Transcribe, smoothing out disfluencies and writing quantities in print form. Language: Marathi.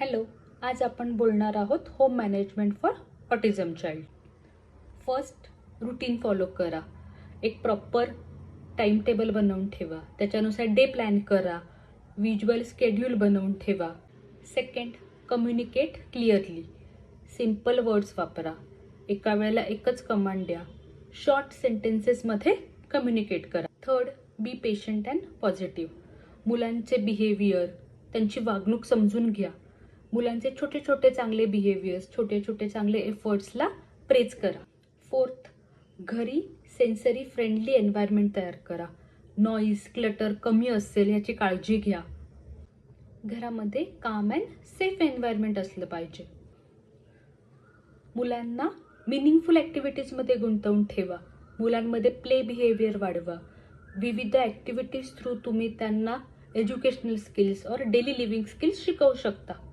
हॅलो, आज आपण बोलणार आहोत home management for autism child. First, routine follow करा. एक प्रॉपर टाइम टेबल बनवून ठेवा. त्याच्यानुसार डे प्लॅन करा. विज्युअल स्केड्यूल बनवून ठेवा. Second, communicate clearly. Simple words वापरा. एका वेळेला एकच कमांड द्या. शॉर्ट सेंटेन्सेसमध्ये कम्युनिकेट करा. Third, be patient and positive. मुलांचे बिहेवियर, त्यांची वागणूक समजून घ्या. मुलांचे छोटे छोटे चांगले बिहेवियर्स, छोटे छोटे चांगले एफर्ट्सला प्रेज करा. फोर्थ, घरी सेन्सरी फ्रेंडली एन्व्हायरमेंट तयार करा. नॉईज, क्लटर कमी असेल याची काळजी घ्या. घरामध्ये काम अँड सेफ एन्व्हायरमेंट असलं पाहिजे. मुलांना मिनिंगफुल ॲक्टिव्हिटीजमध्ये गुंतवून ठेवा. मुलांमध्ये प्ले बिहेवियर वाढवा. विविध ॲक्टिव्हिटीज थ्रू तुम्ही त्यांना एज्युकेशनल स्किल्स और डेली लिव्हिंग स्किल्स शिकवू शकता.